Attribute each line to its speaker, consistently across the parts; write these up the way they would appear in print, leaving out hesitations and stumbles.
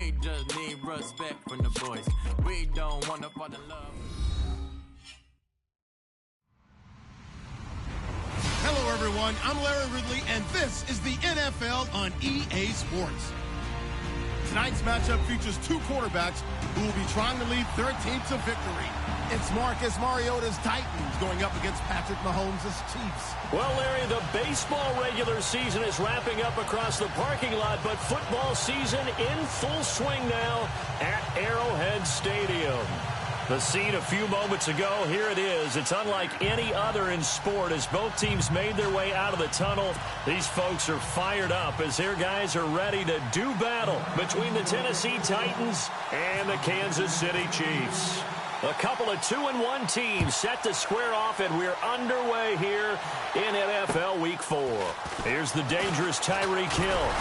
Speaker 1: We just need respect from the boys. We don't want to fall in love.
Speaker 2: Hello, everyone. I'm Larry Ridley, and this is the NFL on EA Sports. Tonight's matchup features two quarterbacks who will be trying to lead their team to victory. It's Marcus Mariota's Titans going up against Patrick Mahomes' Chiefs.
Speaker 3: Well, Larry, the baseball regular season is wrapping up across the parking lot, but football season in full swing now at Arrowhead Stadium. The scene a few moments ago, here it is. It's unlike any other in sport as both teams made their way out of the tunnel. These folks are fired up as their guys are ready to do battle between the Tennessee Titans and the Kansas City Chiefs. A couple of 2-1 teams set to square off, and we're underway here in NFL Week 4. Here's the dangerous Tyreek Hill.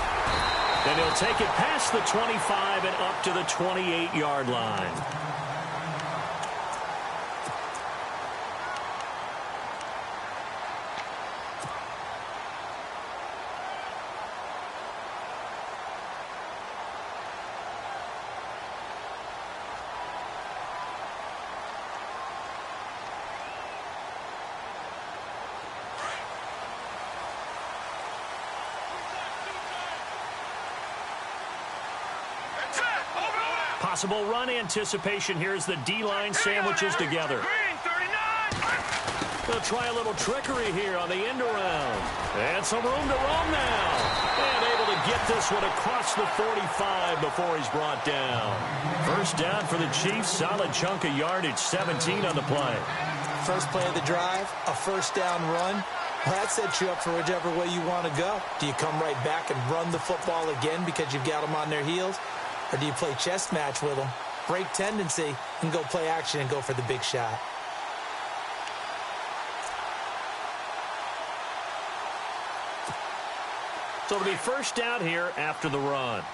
Speaker 3: And he'll take it past the 25 and up to the 28-yard line. Possible run anticipation here as the D-line sandwiches together. They'll try a little trickery here on the end around. And some room to roam now. And able to get this one across the 45 before he's brought down. First down for the Chiefs. Solid chunk of yardage, 17 on the play.
Speaker 4: First play of the drive, a first down run. Well, that sets you up for whichever way you want to go. Do you come right back and run the football again because you've got them on their heels? Or do you play chess match with them, break tendency, and go play action and go for the big shot?
Speaker 3: So it'll be first down here after the run.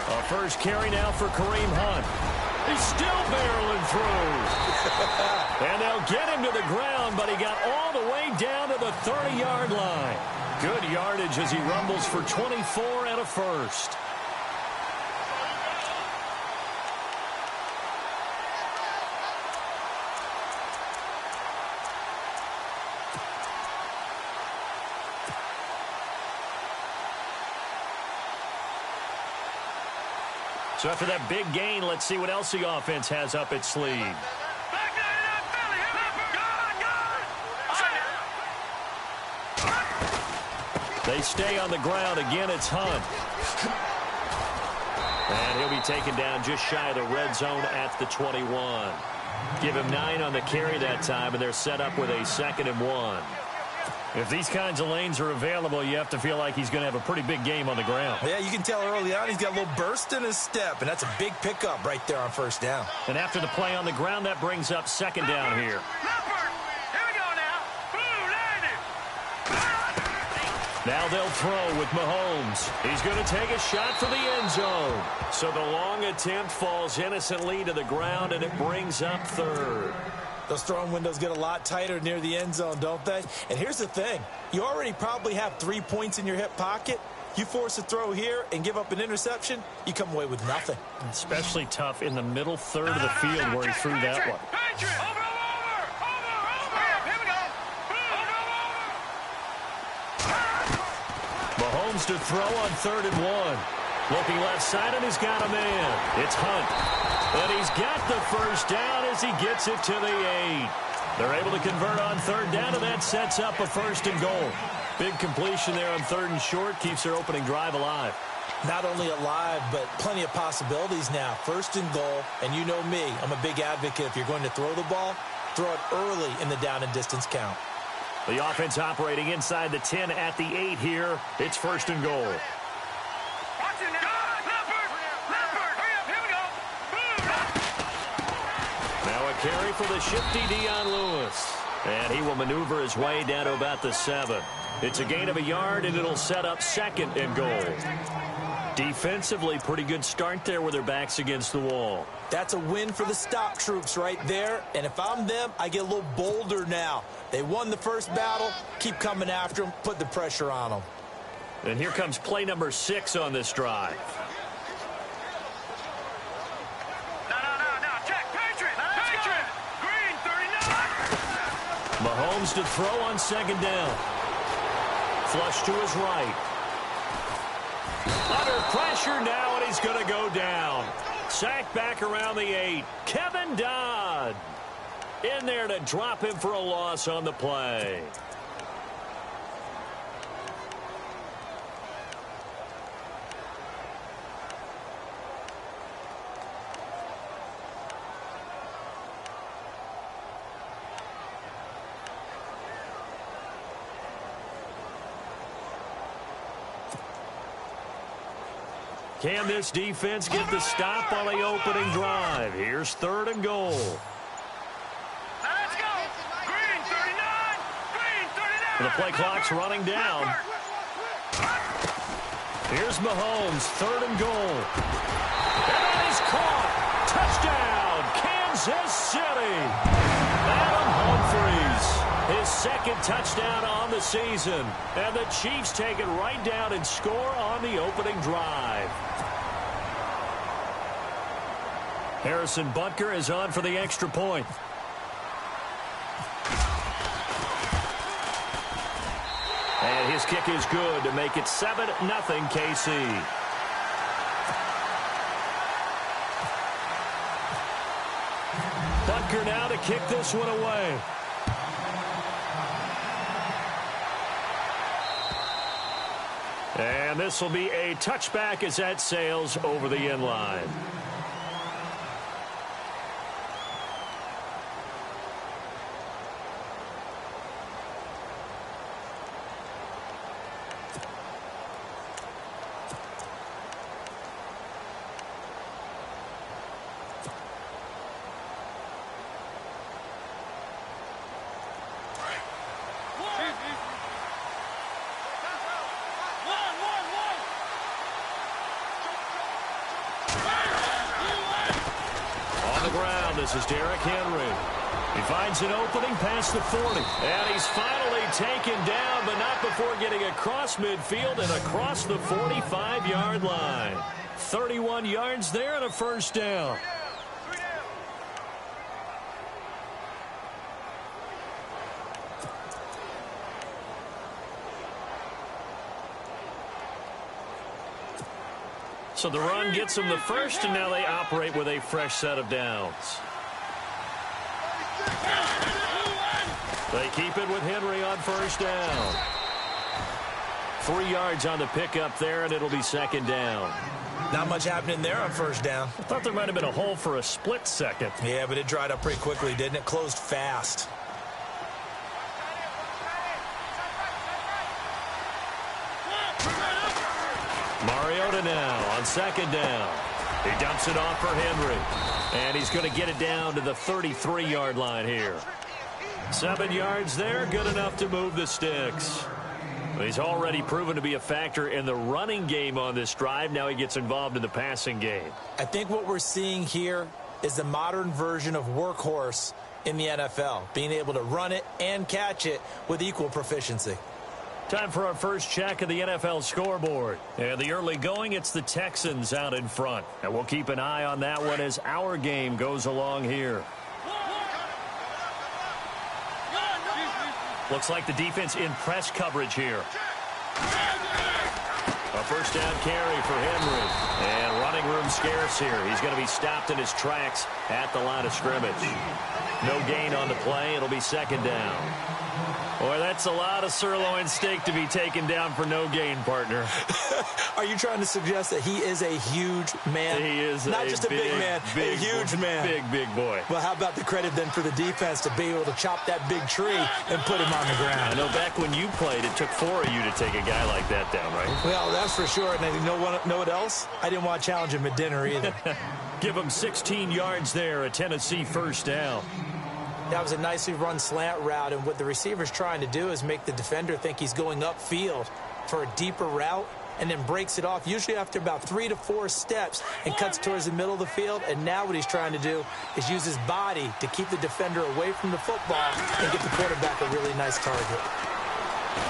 Speaker 3: A first carry now for Kareem Hunt. He's still barreling through. And they'll get him to the ground, but he got all the way down to the 30-yard line. Good yardage as he rumbles for 24 and a first. So after that big gain, let's see what else the offense has up its sleeve. They stay on the ground. Again, it's Hunt. And he'll be taken down just shy of the red zone at the 21. Give him 9 on the carry that time, and they're set up with a 2nd and 1. If these kinds of lanes are available, you have to feel like he's going to have a pretty big game on the ground.
Speaker 4: Yeah, you can tell early on he's got a little burst in his step, and that's a big pickup right there on first down.
Speaker 3: And after the play on the ground, that brings up 2nd down here. Now they'll throw with Mahomes. He's going to take a shot for the end zone. So the long attempt falls innocently to the ground, and it brings up 3rd.
Speaker 4: Those throwing windows get a lot tighter near the end zone, don't they? And here's the thing. You already probably have 3 points in your hip pocket. You force a throw here and give up an interception, you come away with nothing.
Speaker 3: Especially tough in the middle third of the field where he threw that one. Mahomes to throw on 3rd and 1. Looking left side, and he's got a man. It's Hunt. And he's got the first down as he gets it to the 8. They're able to convert on 3rd down, and that sets up a 1st and goal. Big completion there on 3rd and short keeps their opening drive alive.
Speaker 4: Not only alive, but plenty of possibilities now. 1st and goal, and you know me, I'm a big advocate. If you're going to throw the ball, throw it early in the down and distance count.
Speaker 3: The offense operating inside the 10 at the 8 here. It's 1st and goal. Now a carry for the shifty Dion Lewis. And he will maneuver his way down to about the 7. It's a gain of a yard, and it'll set up 2nd and goal. Defensively, pretty good start there with their backs against the wall.
Speaker 4: That's a win for the stop troops right there. And if I'm them, I get a little bolder now. They won the first battle. Keep coming after them. Put the pressure on them.
Speaker 3: And here comes play number 6 on this drive.
Speaker 5: Check. Patriot. Green, 39.
Speaker 3: Mahomes to throw on second down. Flush to his right. Under pressure now, and he's going to go down. Sacked back around the 8. Kevin Dodd in there to drop him for a loss on the play. Can this defense get the stop on the opening drive? Here's 3rd and goal.
Speaker 5: Now let's go. Green, 39. Green, 39.
Speaker 3: The play clock's running down. Here's Mahomes, 3rd and goal. And that is caught. Touchdown, Kansas City. Adam Humphries, his 2nd touchdown on the season. And the Chiefs take it right down and score on the opening drive. Harrison Butker is on for the extra point. And his kick is good to make it 7-0 KC. Butker now to kick this one away. And this will be a touchback as that sails over the end line. This is Derrick Henry. He finds an opening past the 40. And he's finally taken down, but not before getting across midfield and across the 45-yard line. 31 yards there and a first down. So the run gets them the first, and now they operate with a fresh set of downs. They keep it with Henry on first down. 3 yards on the pickup there, and it'll be 2nd down.
Speaker 4: Not much happening there on first down.
Speaker 3: I thought there might have been a hole for a split second.
Speaker 4: Yeah, but it dried up pretty quickly, didn't it? Closed fast.
Speaker 3: Mariota now on 2nd down. He dumps it off for Henry. And he's going to get it down to the 33-yard line here. 7 yards there, good enough to move the sticks. He's already proven to be a factor in the running game on this drive. Now he gets involved in the passing game.
Speaker 4: I think what we're seeing here is the modern version of workhorse in the NFL, being able to run it and catch it with equal proficiency.
Speaker 3: Time for our first check of the NFL scoreboard. And the early going, it's the Texans out in front. And we'll keep an eye on that one as our game goes along here. Looks like the defense in press coverage here. A first down carry for Henry. And running room scarce here. He's going to be stopped in his tracks at the line of scrimmage. No gain on the play. It'll be 2nd down. Boy, that's a lot of sirloin steak to be taken down for no gain, partner.
Speaker 4: Are you trying to suggest that he is a huge man?
Speaker 3: He is
Speaker 4: not just a big man, a huge man.
Speaker 3: Big boy.
Speaker 4: Well, how about the credit then for the defense to be able to chop that big tree and put him on the ground?
Speaker 3: I know back when you played, it took 4 of you to take a guy like that down, right?
Speaker 4: Well, that's for sure. And you know what else? I didn't want to challenge him at dinner either.
Speaker 3: Give him 16 yards there, a Tennessee first down.
Speaker 4: That was a nicely run slant route, and what the receiver's trying to do is make the defender think he's going upfield for a deeper route, and then breaks it off, usually after about 3 to 4 steps, and cuts towards the middle of the field. And now what he's trying to do is use his body to keep the defender away from the football and get the quarterback a really nice target.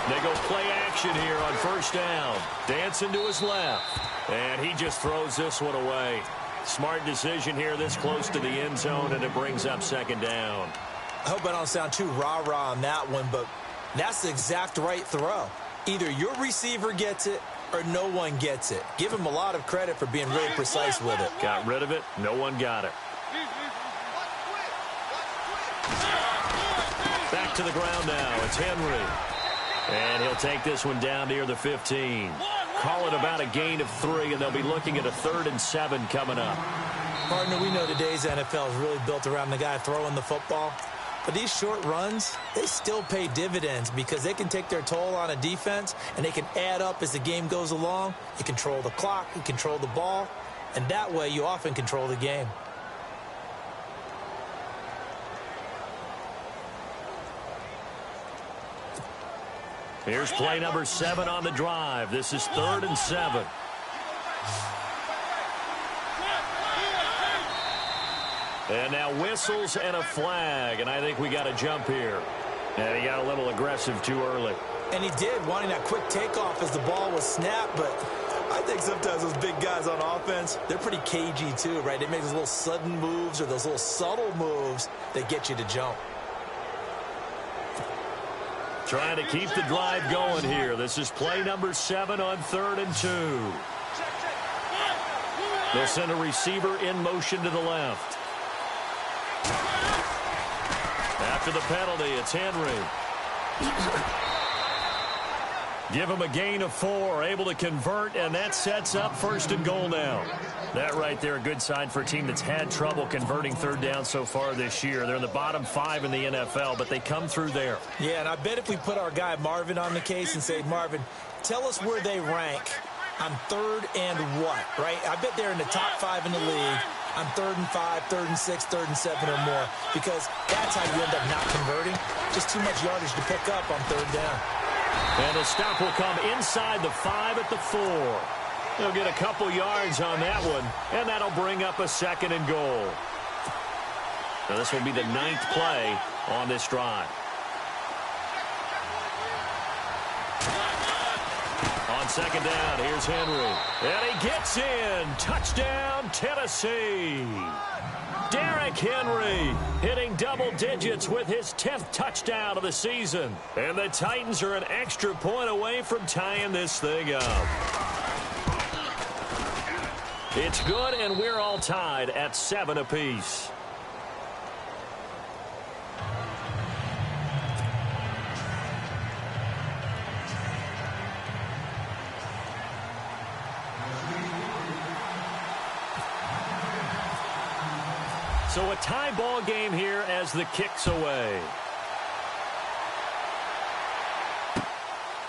Speaker 3: They go play action here on first down. Dancing to his left. And he just throws this one away. Smart decision here this close to the end zone, and it brings up second down.
Speaker 4: I hope I don't sound too rah-rah on that one, but that's the exact right throw. Either your receiver gets it or no one gets it. Give him a lot of credit for being really precise with it.
Speaker 3: Got rid of it. No one got it. Back to the ground now. It's Henry. And he'll take this one down near the 15. Call it about a gain of 3, and they'll be looking at a 3rd and 7 coming up.
Speaker 4: Partner, we know today's NFL is really built around the guy throwing the football. But these short runs, they still pay dividends because they can take their toll on a defense, and they can add up as the game goes along. You control the clock, you control the ball, and that way you often control the game.
Speaker 3: Here's play number 7 on the drive. This is 3rd and 7. And now whistles and a flag, and I think we got a jump here. And he got a little aggressive too early.
Speaker 4: And he did, wanting that quick takeoff as the ball was snapped, but I think sometimes those big guys on offense, they're pretty cagey too, right? They make those little sudden moves or those little subtle moves that get you to jump.
Speaker 3: Trying to keep the drive going here. This is play number 7 on 3rd and 2. They'll send a receiver in motion to the left. After the penalty, it's Henry. Give him a gain of 4, able to convert, and that sets up 1st and goal now. That right there, a good sign for a team that's had trouble converting 3rd down so far this year. They're in the bottom 5 in the NFL, but they come through there.
Speaker 4: Yeah, and I bet if we put our guy Marvin on the case and say, Marvin, tell us where they rank on 3rd and what, right? I bet they're in the top 5 in the league on 3rd and 5, 3rd and 6, 3rd and 7 or more, because that's how you end up not converting. Just too much yardage to pick up on 3rd down.
Speaker 3: And the stop will come inside the 5 at the 4. They'll get a couple yards on that one, and that'll bring up a 2nd and goal. Now this will be the 9th play on this drive. On 2nd down, here's Henry. And he gets in. Touchdown, Tennessee. Derrick Henry hitting double digits with his 10th touchdown of the season. And the Titans are an extra point away from tying this thing up. It's good, and we're all tied at 7 apiece. So a tie ball game here as the kick's away.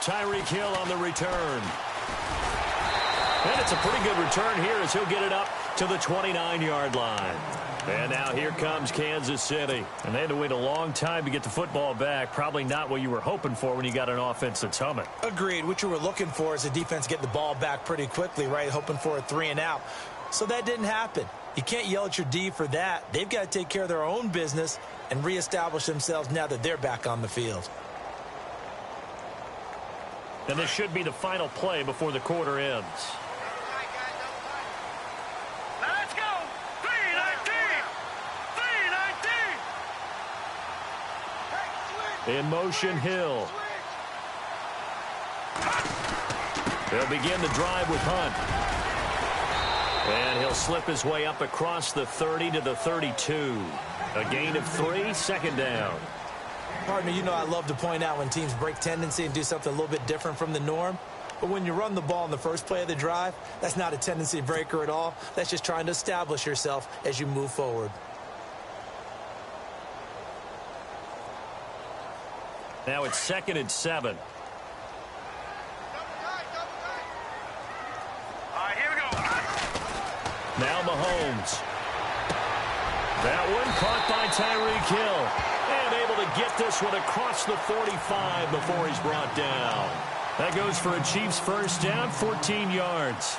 Speaker 3: Tyreek Hill on the return. And it's a pretty good return here as he'll get it up to the 29-yard line. And now here comes Kansas City. And they had to wait a long time to get the football back. Probably not what you were hoping for when you got an offense that's humming.
Speaker 4: Agreed. What you were looking for is the defense get the ball back pretty quickly, right? Hoping for a 3 and out. So that didn't happen. You can't yell at your D for that. They've got to take care of their own business and reestablish themselves now that they're back on the field.
Speaker 3: And this should be the final play before the quarter ends.
Speaker 5: Let's go! 319! 319!
Speaker 3: In motion, Hill. They'll begin the drive with Hunt. And he'll slip his way up across the 30 to the 32. A gain of 3, 2nd down.
Speaker 4: Partner, you know I love to point out when teams break tendency and do something a little bit different from the norm. But when you run the ball in the first play of the drive, that's not a tendency breaker at all. That's just trying to establish yourself as you move forward.
Speaker 3: Now it's 2nd and 7. Now Mahomes. That one caught by Tyreek Hill. And able to get this one across the 45 before he's brought down. That goes for a Chiefs first down, 14 yards.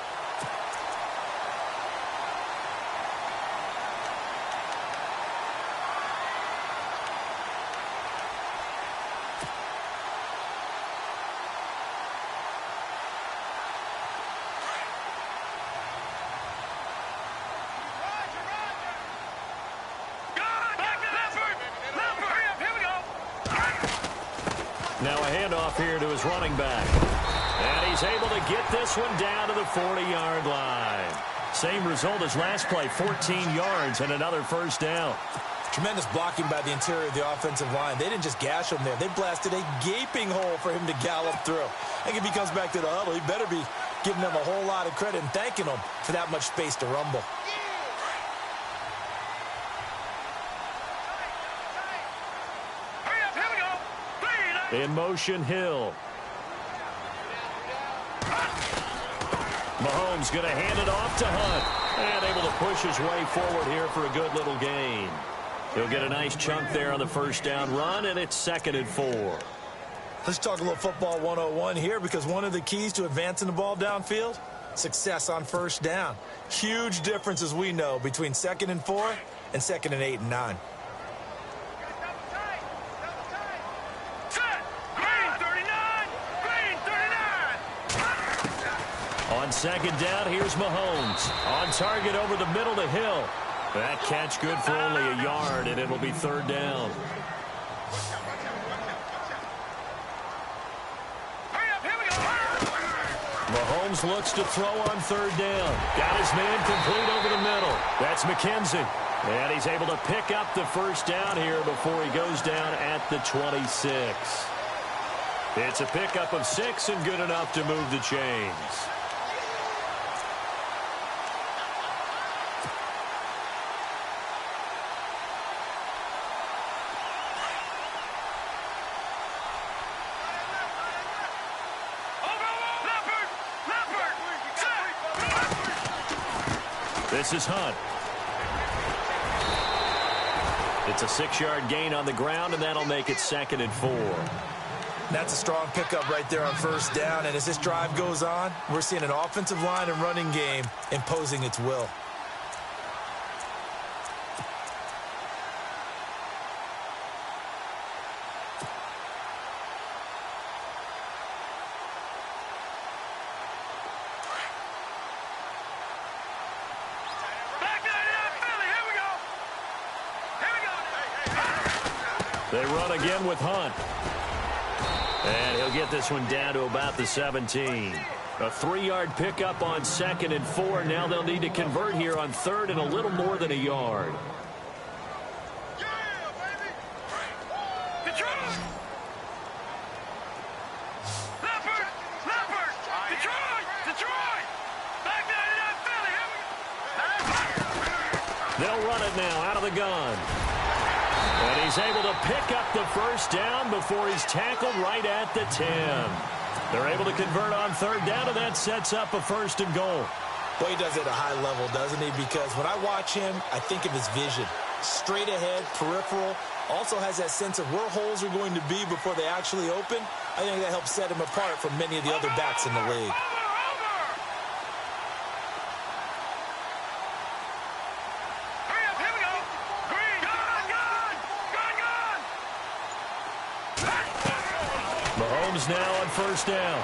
Speaker 3: Now a handoff here to his running back. And he's able to get this one down to the 40-yard line. Same result as last play, 14 yards and another first down.
Speaker 4: Tremendous blocking by the interior of the offensive line. They didn't just gash him there. They blasted a gaping hole for him to gallop through. I think if he comes back to the huddle, he better be giving them a whole lot of credit and thanking them for that much space to rumble.
Speaker 3: In motion, Hill. Mahomes going to hand it off to Hunt. And able to push his way forward here for a good little gain. He'll get a nice chunk there on the first down run, and it's 2nd and 4.
Speaker 4: Let's talk a little football 101 here, because one of the keys to advancing the ball downfield, success on first down. Huge difference, as we know, between 2nd and 4 and 2nd and 8 and 9.
Speaker 3: On 2nd down, here's Mahomes. On target over the middle to Hill. That catch good for only a yard, and it'll be 3rd down. Mahomes looks to throw on 3rd down. Got his man complete over the middle. That's McKenzie. And he's able to pick up the first down here before he goes down at the 26. It's a pickup of 6 and good enough to move the chains. This is Hunt. It's a 6-yard gain on the ground, and that'll make it 2nd and 4.
Speaker 4: That's a strong pickup right there on first down, and as this drive goes on, we're seeing an offensive line and running game imposing its will.
Speaker 3: They run again with Hunt. And he'll get this one down to about the 17. A 3-yard pickup on 2nd and 4. Now they'll need to convert here on 3rd and a little more than a yard. They'll run it now out of the gun. And he's able to pick up the first down before he's tackled right at the 10. They're able to convert on 3rd down, and that sets up a 1st and goal.
Speaker 4: Well, he does it at a high level, doesn't he? Because when I watch him, I think of his vision. Straight ahead, peripheral, also has that sense of where holes are going to be before they actually open. I think that helps set him apart from many of the other backs in the league.
Speaker 3: Mahomes now on first down.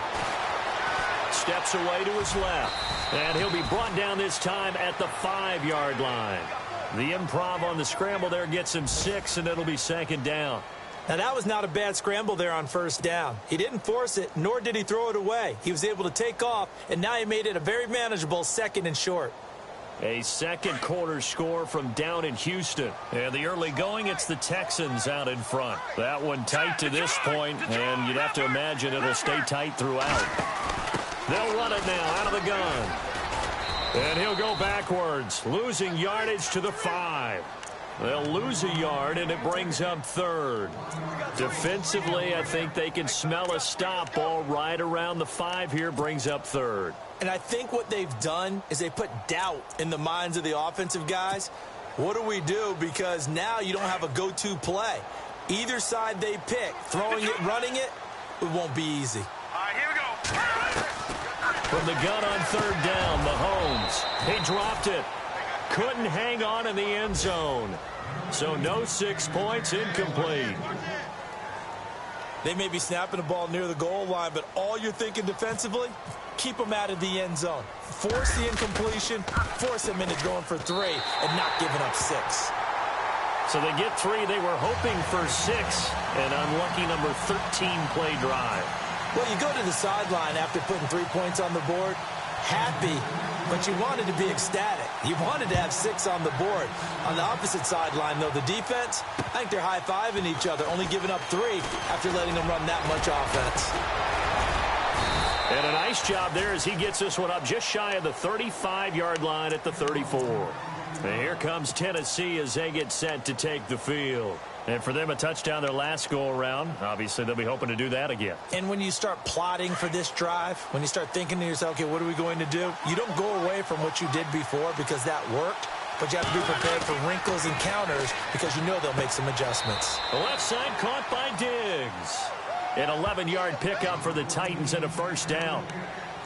Speaker 3: Steps away to his left. And he'll be brought down this time at the 5-yard line. The improv on the scramble there gets him 6, and it'll be 2nd down.
Speaker 4: Now, that was not a bad scramble there on first down. He didn't force it, nor did he throw it away. He was able to take off, and now he made it a very manageable 2nd and short.
Speaker 3: A second quarter score from down in Houston. And the early going, it's the Texans out in front. That one tight to this point, and you'd have to imagine it'll stay tight throughout. They'll run it now out of the gun. And he'll go backwards, losing yardage to the 5. They'll lose a yard, and it brings up 3rd. Defensively, I think they can smell a stop ball right around the 5 here, brings up 3rd.
Speaker 4: And I think what they've done is they put doubt in the minds of the offensive guys. What do we do? Because now you don't have a go-to play. Either side they pick, throwing it, running it, it won't be easy.
Speaker 5: All right, here we go.
Speaker 3: From the gun on third down, Mahomes. He dropped it. Couldn't hang on in the end zone. So no 6 points, incomplete.
Speaker 4: They may be snapping the ball near the goal line, but all you're thinking defensively, keep them out of the end zone. Force the incompletion, force them into going for 3 and not giving up 6.
Speaker 3: So they get 3. They were hoping for 6. An unlucky number 13 play drive.
Speaker 4: Well, you go to the sideline after putting 3 points on the board, happy, but you wanted to be ecstatic. You wanted to have 6 on the board. On the opposite sideline, though, the defense, I think they're high-fiving each other, only giving up 3 after letting them run that much offense.
Speaker 3: And a nice job there as he gets this one up just shy of the 35-yard line at the 34. And here comes Tennessee as they get set to take the field. And for them, a touchdown their last go-around. Obviously, they'll be hoping to do that again.
Speaker 4: And when you start plotting for this drive, when you start thinking to yourself, okay, what are we going to do? You don't go away from what you did before because that worked, but you have to be prepared for wrinkles and counters because you know they'll make some adjustments.
Speaker 3: The left side caught by Diggs. An 11-yard pickup for the Titans and a first down.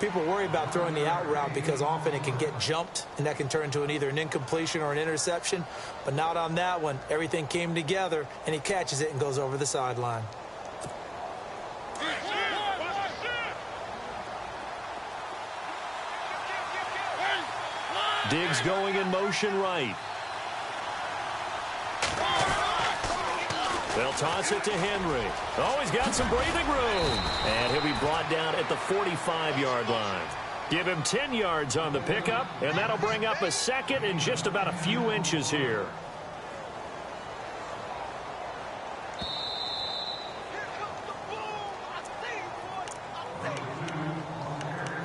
Speaker 4: People worry about throwing the out route because often it can get jumped, and that can turn into either an incompletion or an interception. But not on that one. Everything came together, and he catches it and goes over the sideline.
Speaker 3: Diggs going in motion right. They'll toss it to Henry. Oh, he's got some breathing room. And he'll be brought down at the 45-yard line. Give him 10 yards on the pickup, and that'll bring up a second and just about a few inches here.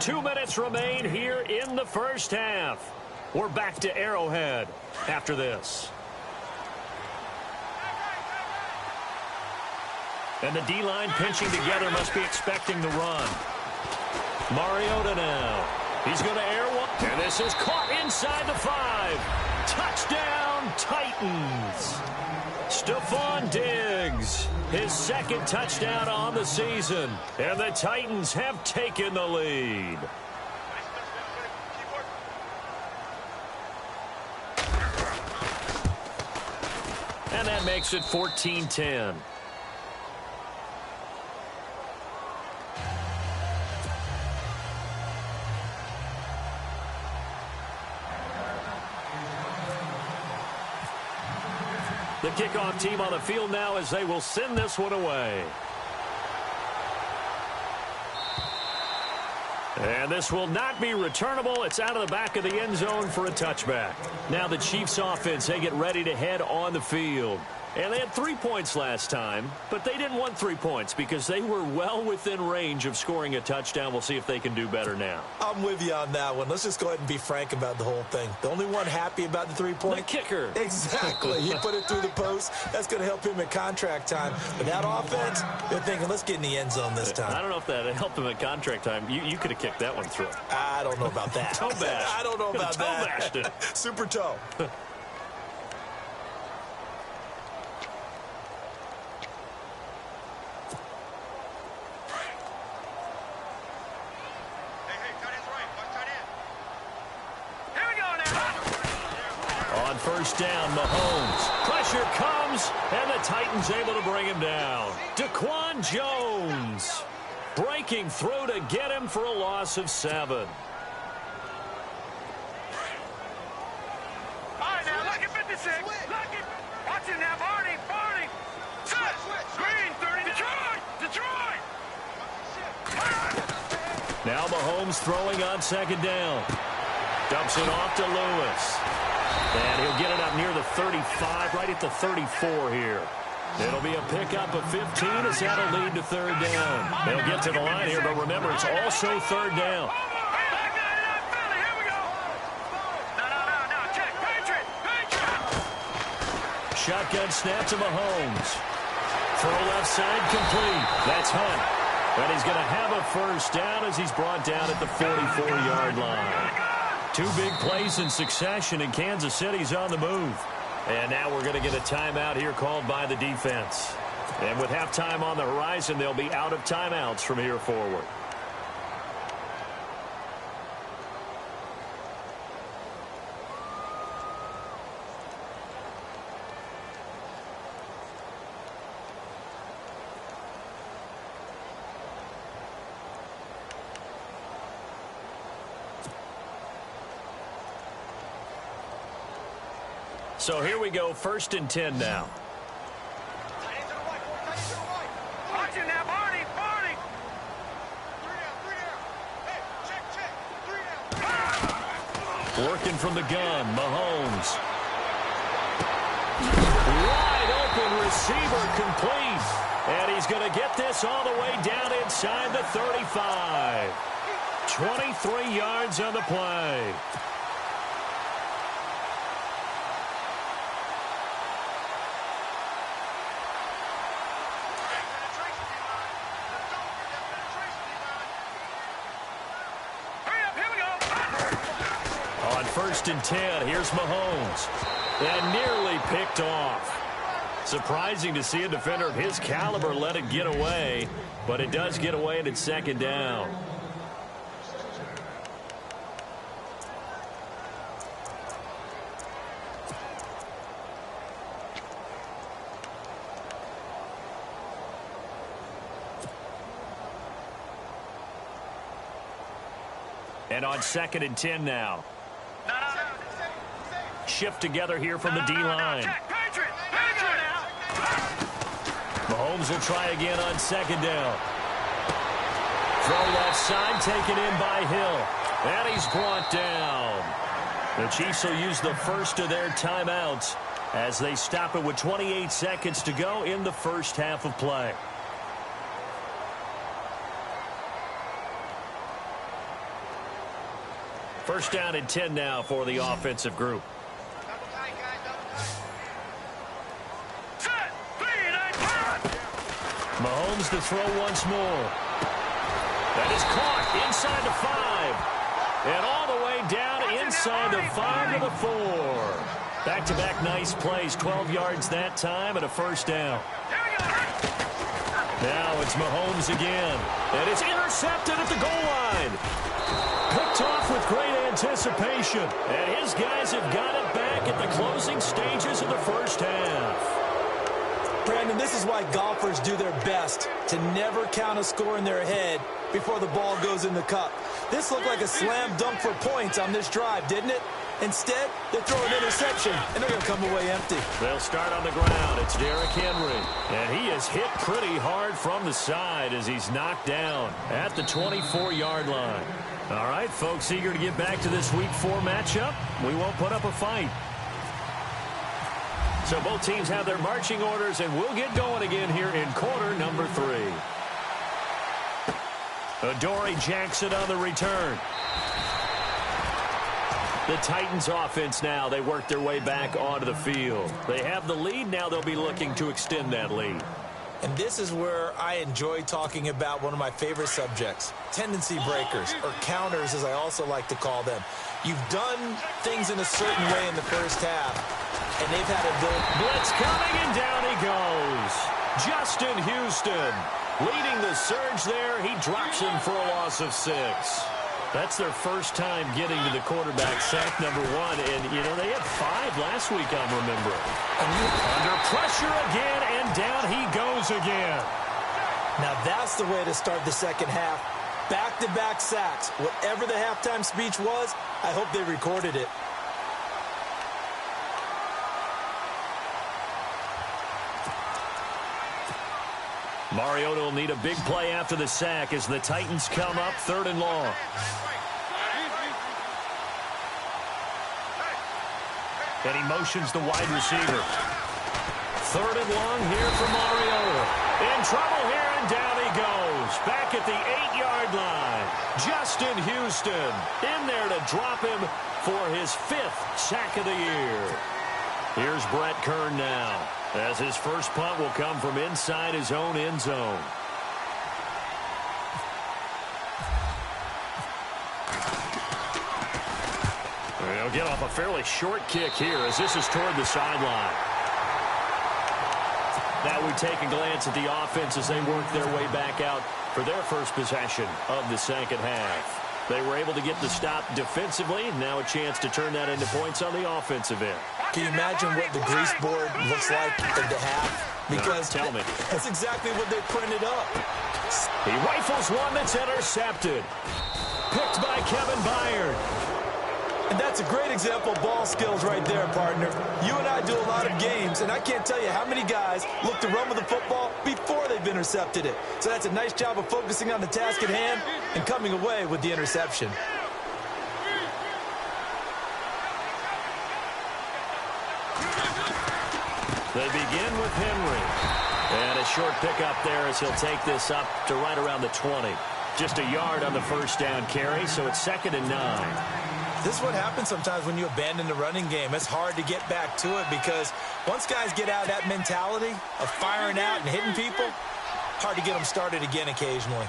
Speaker 3: Two minutes remain here in the first half. We're back to Arrowhead after this. And the D-line pinching together must be expecting the run. Mariota now. He's going to air one. And this is caught inside the 5. Touchdown, Titans. Stephon Diggs, his second touchdown on the season. And the Titans have taken the lead. And that makes it 14-10. The kickoff team on the field now as they will send this one away. And this will not be returnable. It's out of the back of the end zone for a touchback. Now the Chiefs offense, they get ready to head on the field. And they had 3 points last time, but they didn't want 3 points because they were well within range of scoring a touchdown. We'll see if they can do better now.
Speaker 4: I'm with you on that one. Let's just go ahead and be frank about the whole thing. The only one happy about the 3-point?
Speaker 3: The kicker.
Speaker 4: Exactly. He put it through the post. That's going to help him at contract time. But that offense, they're thinking, let's get in the end zone this time.
Speaker 3: I don't know if that helped him at contract time. You could have kicked that one through.
Speaker 4: I don't know about that.
Speaker 3: Toe bash.
Speaker 4: I don't know about
Speaker 3: toe
Speaker 4: that.
Speaker 3: Bashed it.
Speaker 4: Super toe.
Speaker 3: First down, Mahomes. Pressure comes, and the Titans able to bring him down. Daquan Jones breaking through to get him for a loss of 7.
Speaker 5: All right, now, look at 56. Look at, watch it now, Barney. Set. Green, 30, Detroit.
Speaker 3: Now Mahomes throwing on second down. Dumps it off to Lewis. And he'll get it up near the 35, right at the 34 here. It'll be a pickup of 15 as that'll lead to third down. They'll get to the line here, but remember, it's also third down. Shotgun snap to Mahomes. Throw left side complete. That's Hunt. And he's going to have a first down as he's brought down at the 44-yard line. 2 big plays in succession, and Kansas City's on the move. And now we're going to get a timeout here called by the defense. And with halftime on the horizon, they'll be out of timeouts from here forward. So here we go, 1st and 10 now.
Speaker 5: Watch it now, Barney, Barney.
Speaker 3: Working from the gun, Mahomes. Wide open receiver complete. And he's going to get this all the way down inside the 35. 23 yards on the play. On 1st and 10, here's Mahomes. And nearly picked off. Surprising to see a defender of his caliber let it get away, but it does get away and it's 2nd down. And on 2nd and 10 now. Shift together here from the D-line. Mahomes will try again on 2nd down. Throw left side, taken in by Hill. And he's brought down. The Chiefs will use the first of their timeouts as they stop it with 28 seconds to go in the first half of play. First down and 10 now for the offensive group. Mahomes to throw once more. That is caught inside the 5. And all the way down inside the 5 to the 4. Back-to-back nice plays. 12 yards that time and a first down. Now it's Mahomes again. And it's intercepted at the goal line. Picked off with great anticipation. And his guys have got it back at the closing stages of the first half.
Speaker 4: Brandon, this is why golfers do their best to never count a score in their head before the ball goes in the cup. This looked like a slam dunk for points on this drive, didn't it? Instead, they throw an interception, and they're going to come away empty.
Speaker 3: They'll start on the ground. It's Derrick Henry. And he is hit pretty hard from the side as he's knocked down at the 24-yard line. All right, folks, eager to get back to this Week 4 matchup. We won't put up a fight. So both teams have their marching orders, and we'll get going again here in quarter number 3. Adoree Jackson on the return. The Titans offense now, they work their way back onto the field. They have the lead. Now they'll be looking to extend that lead.
Speaker 4: And this is where I enjoy talking about one of my favorite subjects, tendency breakers, or counters as I also like to call them. You've done things in a certain way in the first half, and they've had a
Speaker 3: blitz coming, and down he goes. Justin Houston leading the surge there. He drops him for a loss of 6. That's their first time getting to the quarterback, sack number 1. And, you know, they had 5 last week, I'm remembering. Under pressure again, and down he goes again.
Speaker 4: Now that's the way to start the second half. Back-to-back sacks. Whatever the halftime speech was, I hope they recorded it.
Speaker 3: Mariota will need a big play after the sack as the Titans come up 3rd and long. And he motions the wide receiver. 3rd and long here for Mariota. In trouble here, and down he goes. Back at the 8-yard line. Justin Houston in there to drop him for his 5th sack of the year. Here's Brett Kern now, as his first punt will come from inside his own end zone. They'll get off a fairly short kick here as this is toward the sideline. Now we take a glance at the offense as they work their way back out for their first possession of the second half. They were able to get the stop defensively. Now a chance to turn that into points on the offensive end.
Speaker 4: Can you imagine what the grease board looks like at the half? Because
Speaker 3: tell me.
Speaker 4: That's exactly what they printed up.
Speaker 3: He rifles one that's intercepted. Picked by Kevin Byard.
Speaker 4: And that's a great example of ball skills right there, partner. You and I do a lot of games, and I can't tell you how many guys look to run with the football before they've intercepted it. So that's a nice job of focusing on the task at hand and coming away with the interception.
Speaker 3: They begin with Henry. And a short pickup there as he'll take this up to right around the 20. Just a yard on the first down carry, so it's 2nd and 9.
Speaker 4: This is what happens sometimes when you abandon the running game. It's hard to get back to it because once guys get out of that mentality of firing out and hitting people, hard to get them started again occasionally.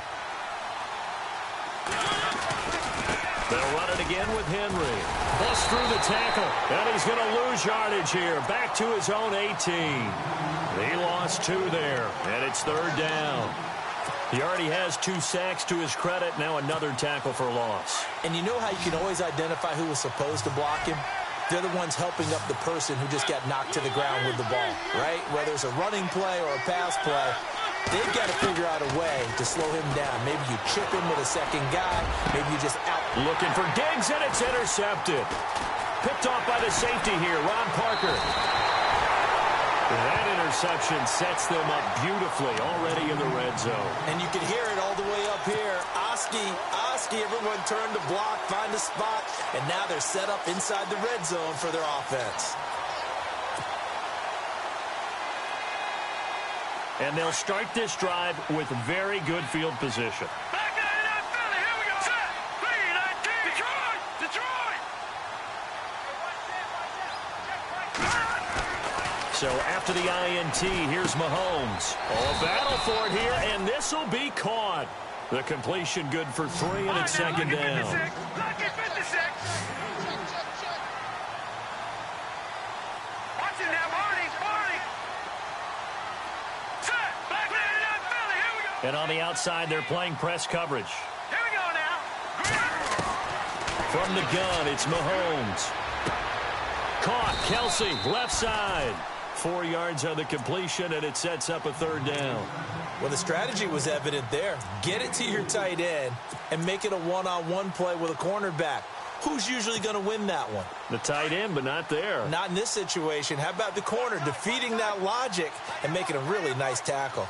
Speaker 3: They'll run it again with Henry. Busts through the tackle, and he's going to lose yardage here. Back to his own 18. He lost 2 there, and it's 3rd down. He already has 2 sacks to his credit. Now another tackle for loss.
Speaker 4: And you know how you can always identify who was supposed to block him? They're the ones helping up the person who just got knocked to the ground with the ball, right? Whether it's a running play or a pass play, they've got to figure out a way to slow him down. Maybe you chip him with a second guy. Maybe you just out.
Speaker 3: Looking for Diggs, and it's intercepted. Picked off by the safety here, Ron Parker. That interception sets them up beautifully already in the red zone.
Speaker 4: And you can hear it all the way up here. Oski, everyone turned to block, find a spot, and now they're set up inside the red zone for their offense.
Speaker 3: And they'll start this drive with very good field position.
Speaker 5: Back to that Philly. Here we go. Set. 3-19. Detroit.
Speaker 3: So after the INT, here's Mahomes. Oh, a battle for it here, and this will be caught. The completion good for 3, and it's 2nd down.
Speaker 5: Lucky 56. Watch it now, Barney. Set. Back to that Philly. Here we go.
Speaker 3: And on the outside, they're playing press coverage.
Speaker 5: Here we go now.
Speaker 3: From the gun, it's Mahomes. Caught, Kelsey, left side. 4 yards on the completion, and it sets up a 3rd down.
Speaker 4: Well, the strategy was evident there. Get it to your tight end and make it a one-on-one play with a cornerback. Who's usually going to win that one?
Speaker 3: The tight end, but not there.
Speaker 4: Not in this situation. How about the corner defeating that logic and making a really nice tackle?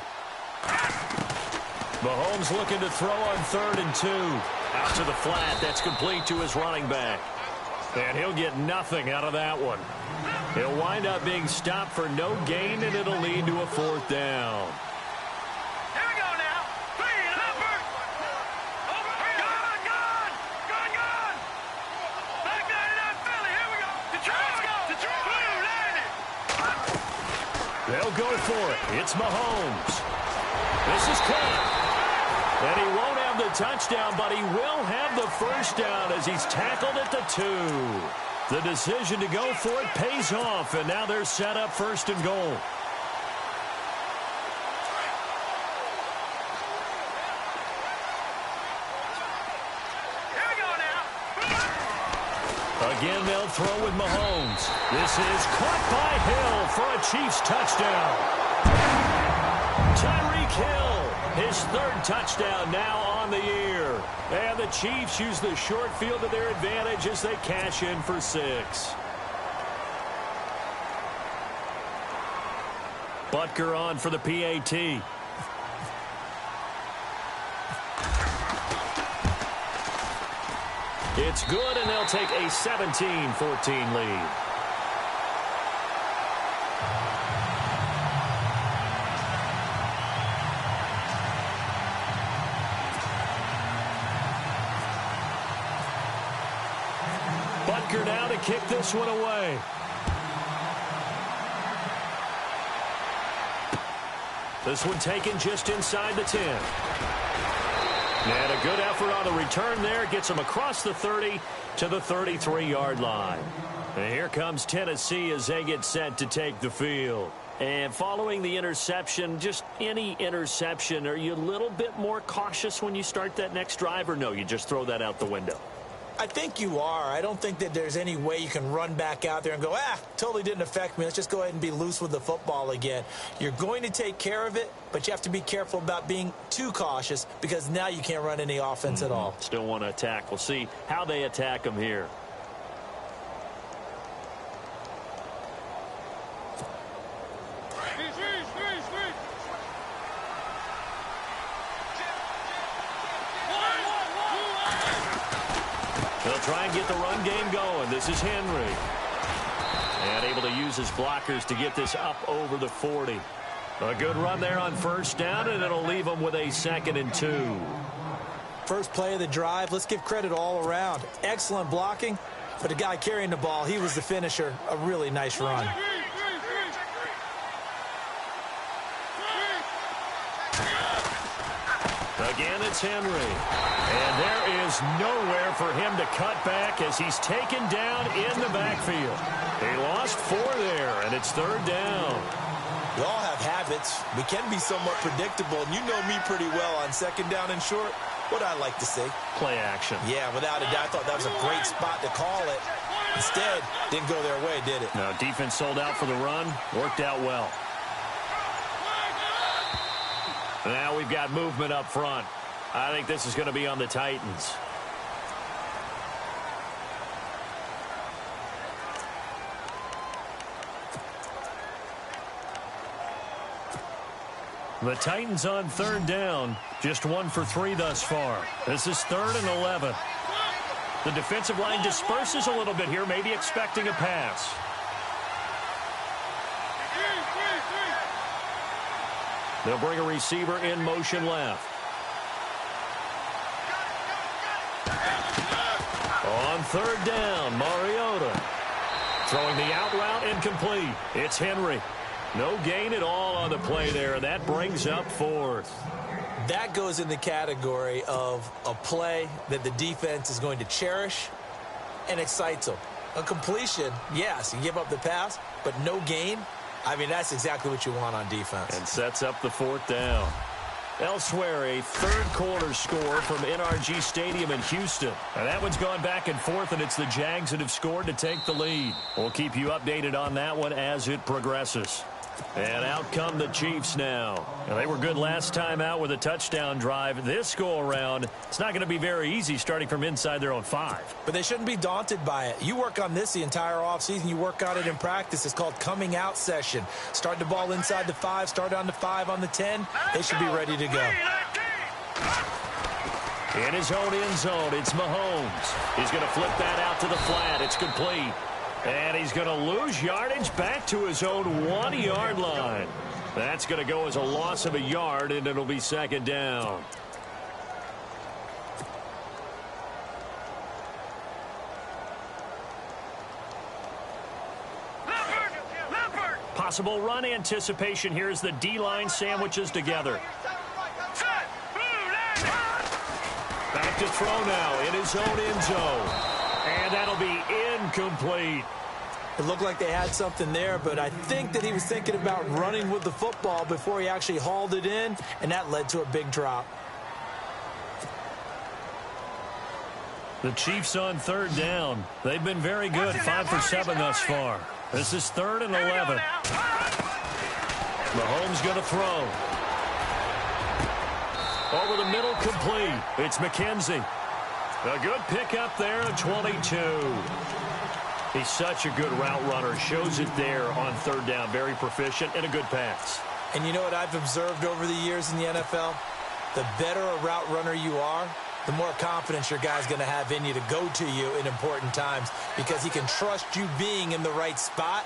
Speaker 3: Mahomes looking to throw on 3rd and 2. Out to the flat. That's complete to his running back. And he'll get nothing out of that one. He'll wind up being stopped for no gain, and it'll lead to a 4th down.
Speaker 5: Here we go now. 3 number. Gone. Back to that Philly. Here we go. Detroit.
Speaker 3: They'll go for it. It's Mahomes. This is caught. And he won't have the touchdown, but he will have the 1st down as he's tackled at the 2. The decision to go for it pays off, and now they're set up 1st and goal.
Speaker 5: Here we go now.
Speaker 3: Again, they'll throw with Mahomes. This is caught by Hill for a Chiefs touchdown. Tyreek Hill, his 3rd touchdown now on the year. And the Chiefs use the short field to their advantage as they cash in for 6. Butker on for the PAT. It's good, and they'll take a 17-14 lead. Butker now to kick this one away. This one taken just inside the 10. And a good effort on the return there. Gets him across the 30 to the 33-yard line. And here comes Tennessee as they get set to take the field. And following the interception, just any interception, are you a little bit more cautious when you start that next drive, or no, you just throw that out the window?
Speaker 4: I think you are. I don't think that there's any way you can run back out there and go, totally didn't affect me. Let's just go ahead and be loose with the football again. You're going to take care of it, but you have to be careful about being too cautious because now you can't run any offense at all.
Speaker 3: Still want to attack. We'll see how they attack them here. They'll try and get the run game going. This is Henry. And able to use his blockers to get this up over the 40. A good run there on first down, and it'll leave them with a 2nd and 2.
Speaker 4: First play of the drive, let's give credit all around. Excellent blocking, but the guy carrying the ball, he was the finisher. A really nice run.
Speaker 3: Again, it's Henry. And there is nowhere for him to cut back as he's taken down in the backfield. He lost 4 there, and it's 3rd down.
Speaker 4: We all have habits. We can be somewhat predictable, and you know me pretty well on 2nd down and short. What I like to see.
Speaker 3: Play action.
Speaker 4: Yeah, without a doubt. I thought that was a great spot to call it. Instead, didn't go their way, did it?
Speaker 3: No, defense sold out for the run. Worked out well. Now we've got movement up front. I think this is going to be on the Titans. The Titans on 3rd down. Just 1 for 3 thus far. This is 3rd and 11. The defensive line disperses a little bit here, maybe expecting a pass. They'll bring a receiver in motion left. On 3rd down, Mariota. Throwing the out route incomplete. It's Henry. No gain at all on the play there. That brings up 4th.
Speaker 4: That goes in the category of a play that the defense is going to cherish and excites them. A completion, yes, you give up the pass, but no gain. I mean, that's exactly what you want on defense.
Speaker 3: And sets up the 4th down. Elsewhere, a 3rd quarter score from NRG Stadium in Houston. And that one's gone back and forth, and it's the Jags that have scored to take the lead. We'll keep you updated on that one as it progresses. And out come the Chiefs now. And they were good last time out with a touchdown drive. This go-around, it's not going to be very easy starting from inside their own 5.
Speaker 4: But they shouldn't be daunted by it. You work on this the entire offseason. You work on it in practice. It's called coming out session. Start the ball inside the 5, start on the 5 on the 10. They should be ready to go.
Speaker 3: In his own end zone, it's Mahomes. He's going to flip that out to the flat. It's complete. And he's going to lose yardage back to his own 1-yard line. That's going to go as a loss of a yard, and it'll be 2nd down. Possible run anticipation here as the D-line sandwiches together. Back to throw now in his own end zone. And that'll be incomplete.
Speaker 4: It looked like they had something there, but I think that he was thinking about running with the football before he actually hauled it in, and that led to a big drop.
Speaker 3: The Chiefs on 3rd down. They've been very good, 5 for 7 thus far. This is 3rd and 11. Mahomes going to throw. Over the middle, complete. It's McKenzie. A good pickup there at 22. He's such a good route runner. Shows it there on 3rd down. Very proficient and a good pass.
Speaker 4: And you know what I've observed over the years in the NFL? The better a route runner you are, the more confidence your guy's going to have in you to go to you in important times because he can trust you being in the right spot,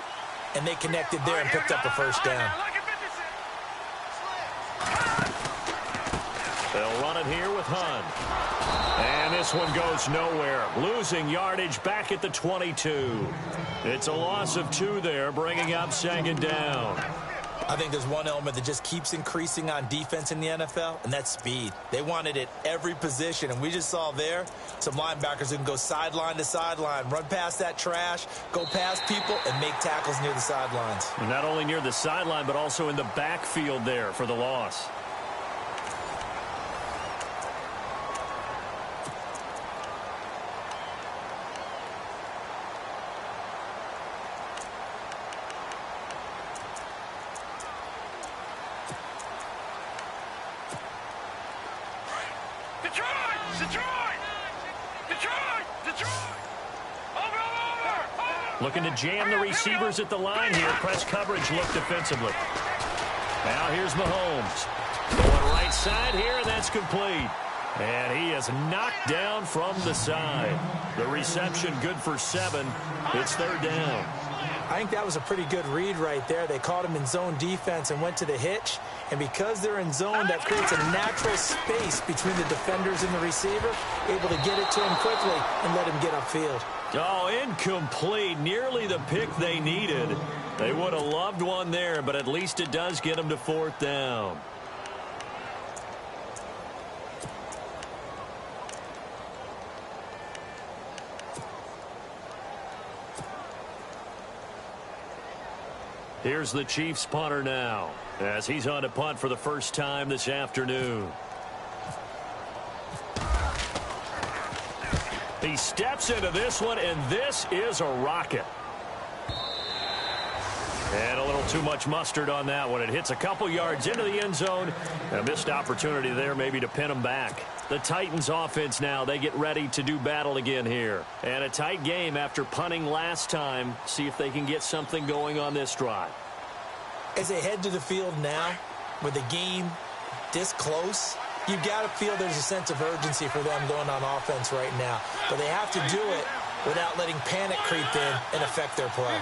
Speaker 4: and they connected there and picked up a 1st down.
Speaker 3: They'll run it here with Hunt. And this one goes nowhere. Losing yardage back at the 22. It's a loss of 2 there, bringing up 2nd down.
Speaker 4: I think there's one element that just keeps increasing on defense in the NFL, and that's speed. They want it at every position, and we just saw there some linebackers who can go sideline to sideline, run past that trash, go past people, and make tackles near the sidelines.
Speaker 3: And not only near the sideline, but also in the backfield there for the loss. Looking to jam the receivers at the line here. Press coverage look defensively. Now here's Mahomes. Going right side here, and that's complete. And he is knocked down from the side. The reception good for 7. It's third down.
Speaker 4: I think that was a pretty good read right there. They caught him in zone defense and went to the hitch. And because they're in zone, that creates a natural space between the defenders and the receiver, able to get it to him quickly and let him get upfield.
Speaker 3: Oh, incomplete. Nearly the pick they needed. They would have loved one there, but at least it does get them to fourth down. Here's the Chiefs punter now, as he's on to punt for the first time this afternoon. He steps into this one, and this is a rocket. And a little too much mustard on that one. It hits a couple yards into the end zone. A missed opportunity there maybe to pin him back. The Titans offense now, they get ready to do battle again here. And a tight game after punting last time. See if they can get something going on this drive.
Speaker 4: As they head to the field now, with the game this close, you've got to feel there's a sense of urgency for them going on offense right now. But they have to do it without letting panic creep in and affect their play.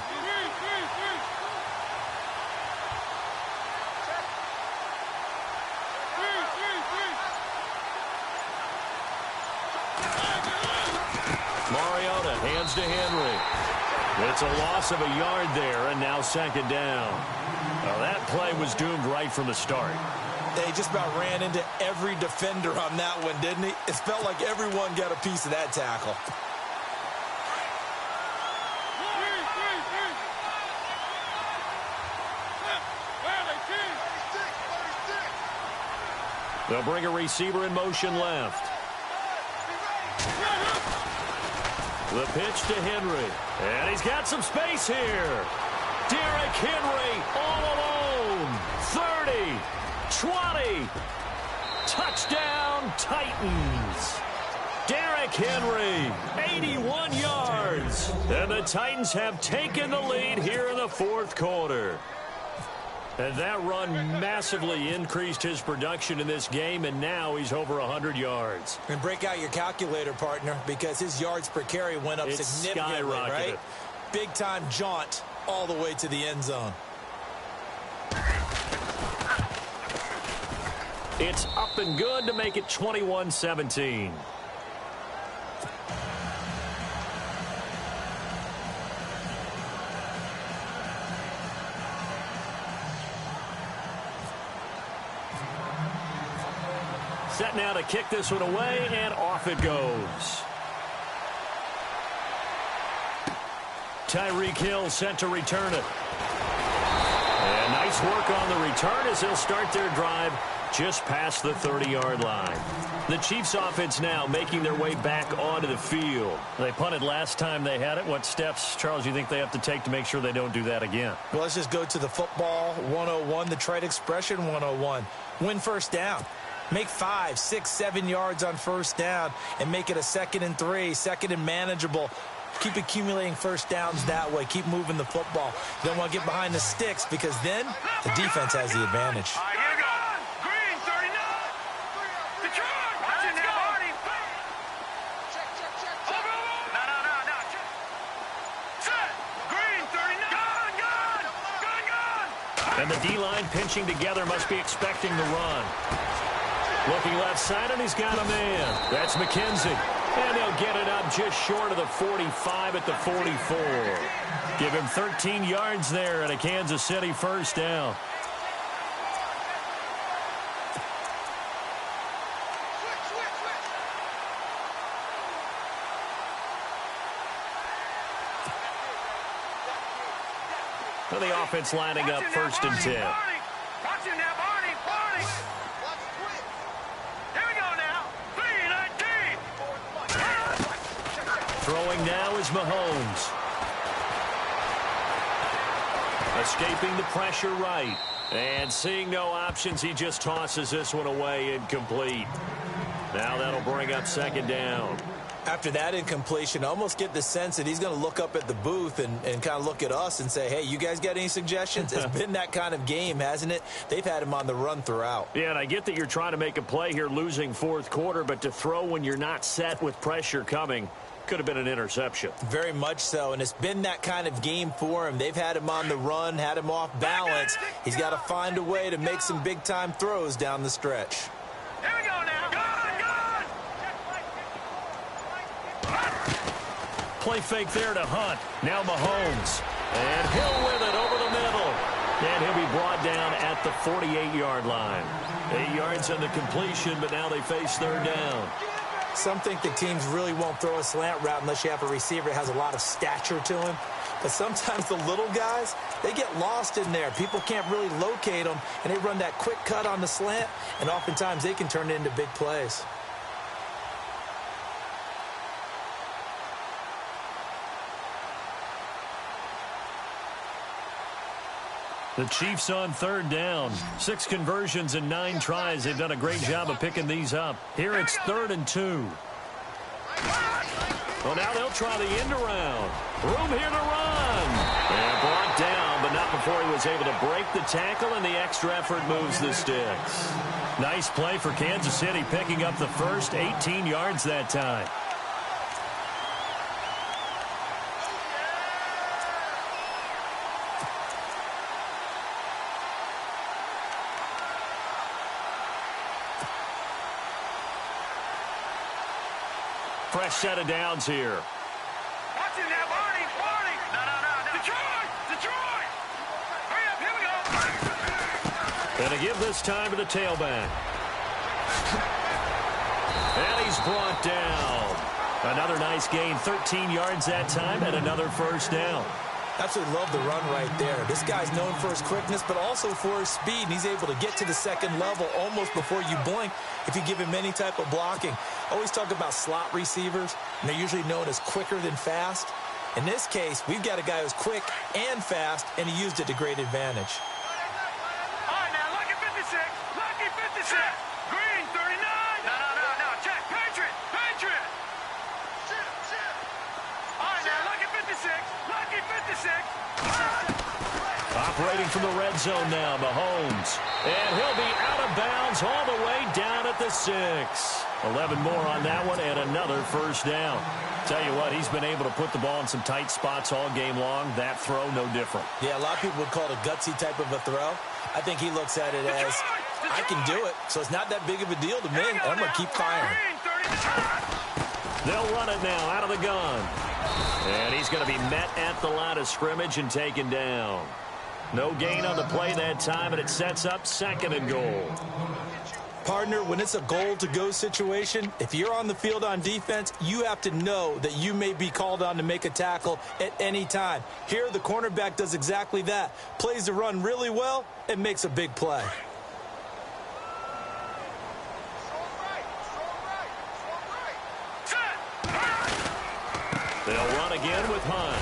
Speaker 3: Mariota hands to Henry. It's a loss of a yard there, and now second down. Well, that play was doomed right from the start.
Speaker 4: They just about ran into every defender on that one, didn't he? It felt like everyone got a piece of that tackle.
Speaker 3: They'll bring a receiver in motion left. The pitch to Henry. And he's got some space here. Derrick Henry all alone. 30, 20. Touchdown, Titans. Derrick Henry, 81 yards. And the Titans have taken the lead here in the fourth quarter. And that run massively increased his production in this game, and now he's over 100 yards.
Speaker 4: And break out your calculator, partner, because his yards per carry went up significantly, right? Big-time jaunt all the way to the end zone.
Speaker 3: It's up and good to make it 21-17. Set now to kick this one away, and off it goes. Tyreek Hill set to return it. And nice work on the return as they'll start their drive just past the 30-yard line. The Chiefs offense now making their way back onto the field. They punted last time they had it. What steps, Charles, you think they have to take to make sure they don't do that again?
Speaker 4: Well, let's just go to the football 101, the trite expression 101. Win first down. Make 5, 6, 7 yards on first down and make it a 2nd and 3, 2nd and manageable. Keep accumulating first downs that way. Keep moving the football. You don't want to get behind the sticks because then the defense has the advantage.
Speaker 5: All right, here we go. Green, 39. Detroit. Watch it now, Marty. Check. No. Set. Green, 39. Gun.
Speaker 3: And the D-line pinching together must be expecting the run. Looking left side, and he's got a man. That's McKenzie. And they'll get it up just short of the 45 at the 44. Give him 13 yards there and a Kansas City first down. Well, the offense lining up first and 10.
Speaker 5: Watch it now, Barney.
Speaker 3: Throwing now is Mahomes. Escaping the pressure right. And seeing no options, he just tosses this one away incomplete. Now that'll bring up second down.
Speaker 4: After that incompletion, I almost get the sense that he's going to look up at the booth and kind of look at us and say, hey, you guys got any suggestions? It's been that kind of game, hasn't it? They've had him on the run throughout.
Speaker 3: Yeah, and I get that you're trying to make a play here losing fourth quarter, but to throw when you're not set with pressure coming could have been an interception.
Speaker 4: Very much so, and it's been that kind of game for him. They've had him on the run, had him off balance. He's got to find a way to make some big-time throws down the stretch.
Speaker 5: Here we go now.
Speaker 3: Play fake there to Hunt. Now Mahomes. And Hill with it over the middle. And he'll be brought down at the 48-yard line. 8 yards on the completion, but now they face third down.
Speaker 4: Some think the teams really won't throw a slant route unless you have a receiver that has a lot of stature to him. But sometimes the little guys, they get lost in there. People can't really locate them, and they run that quick cut on the slant, and oftentimes they can turn it into big plays.
Speaker 3: The Chiefs on third down. 6 conversions and 9 tries. They've done a great job of picking these up. Here it's 3rd and 2. Well, now they'll try the end around. Room here to run. And brought down, but not before he was able to break the tackle, and the extra effort moves the sticks. Nice play for Kansas City, picking up the first 18 yards that time. Fresh set of downs here.
Speaker 5: Watch it now, Barney. No. Detroit. Hurry up, here we go.
Speaker 3: And to give this time to the tailback. And he's brought down. Another nice gain, 13 yards that time, and another first down.
Speaker 4: Absolutely love the run right there. This guy's known for his quickness, but also for his speed. And he's able to get to the second level almost before you blink if you give him any type of blocking. I always talk about slot receivers, and they're usually known as quicker than fast. In this case, we've got a guy who's quick and fast, and he used it to great advantage.
Speaker 5: All right, now, Lucky 56. Green 39. No. Check. Patriot. All right, now, Lucky 56.
Speaker 3: Operating from the red zone now, Mahomes. And he'll be out of bounds all the way down at the 6. 11 more on that one, and another first down. Tell you what, he's been able to put the ball in some tight spots all game long. That throw, no different.
Speaker 4: Yeah, a lot of people would call it a gutsy type of a throw. I think he looks at it as, I can do it, so it's not that big of a deal to me. I'm going to keep firing.
Speaker 3: They'll run it now out of the gun. And he's going to be met at the line of scrimmage and taken down. No gain on the play that time, and it sets up 2nd and goal.
Speaker 4: Partner, when it's a goal-to-go situation, if you're on the field on defense, you have to know that you may be called on to make a tackle at any time. Here, the cornerback does exactly that. Plays the run really well and makes a big play.
Speaker 3: They'll run again with Hunt.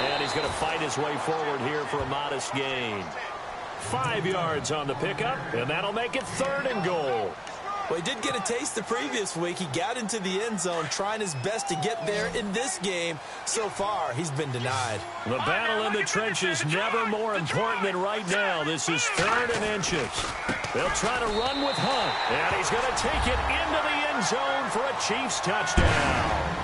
Speaker 3: And he's going to fight his way forward here for a modest gain. 5 yards on the pickup, and that'll make it 3rd and goal.
Speaker 4: Well, he did get a taste the previous week. He got into the end zone, trying his best to get there in this game. So far, he's been denied.
Speaker 3: The battle in the trenches never more important than right now. This is 3rd and inches. They'll try to run with Hunt, and he's going to take it into the end zone for a Chiefs touchdown.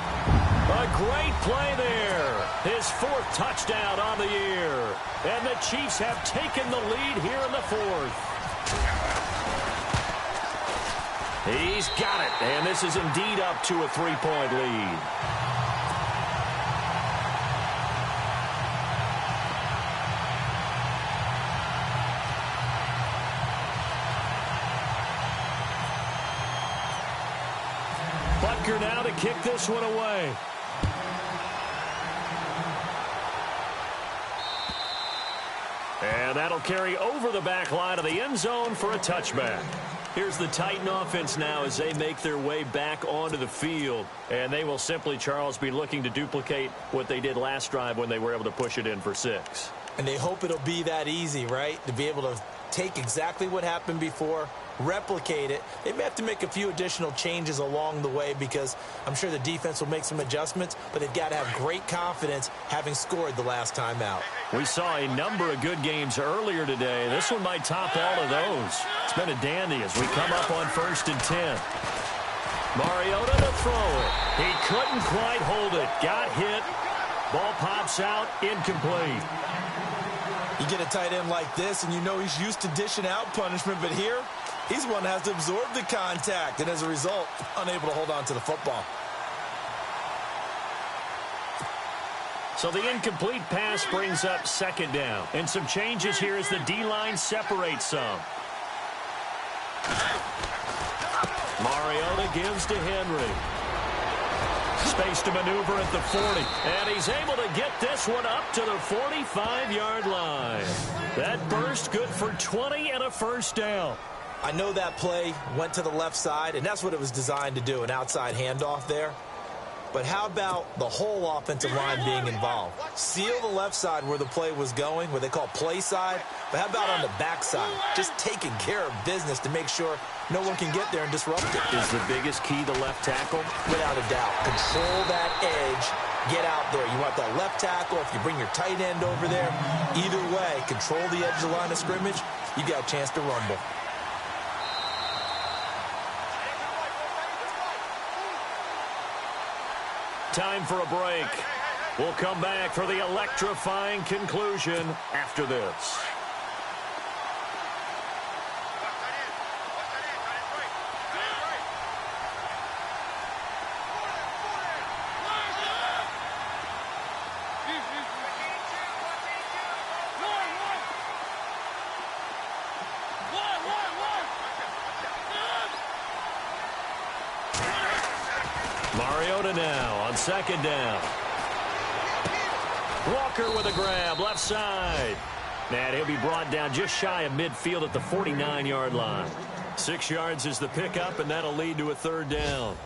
Speaker 3: A great play there. His 4th touchdown on the year. And the Chiefs have taken the lead here in the 4th. He's got it. And this is indeed up to a 3-point lead. Butker now to kick this one away. And that'll carry over the back line of the end zone for a touchback. Here's the Titan offense now as they make their way back onto the field. And they will simply, Charles, be looking to duplicate what they did last drive when they were able to push it in for 6.
Speaker 4: And they hope it'll be that easy, right? To be able to take exactly what happened before, replicate it. They may have to make a few additional changes along the way because I'm sure the defense will make some adjustments, but they've got to have great confidence having scored the last time out.
Speaker 3: We saw a number of good games earlier today. This one might top all of those. It's been a dandy as we come up on 1st and 10. Mariota to throw it. He couldn't quite hold it. Got hit. Ball pops out. Incomplete.
Speaker 4: You get a tight end like this, and you know he's used to dishing out punishment, but here, he's the one that has to absorb the contact, and as a result, unable to hold on to the football.
Speaker 3: So the incomplete pass brings up 2nd down. And some changes here as the D-line separates some. Mariota gives to Henry. Space to maneuver at the 40. And he's able to get this one up to the 45-yard line. That burst good for 20 and a 1st down.
Speaker 4: I know that play went to the left side, and that's what it was designed to do, an outside handoff there. But how about the whole offensive line being involved? Seal the left side where the play was going, what they call play side. But how about on the back side? Just taking care of business to make sure no one can get there and disrupt it.
Speaker 3: Is the biggest key the left tackle?
Speaker 4: Without a doubt. Control that edge. Get out there. You want that left tackle. If you bring your tight end over there, either way, control the edge of the line of scrimmage, you got a chance to rumble.
Speaker 3: Time for a break. We'll come back for the electrifying conclusion after this. Mariota now on 2nd down. Walker with a grab, left side. And he'll be brought down just shy of midfield at the 49-yard line. 6 yards is the pickup, and that'll lead to a 3rd down.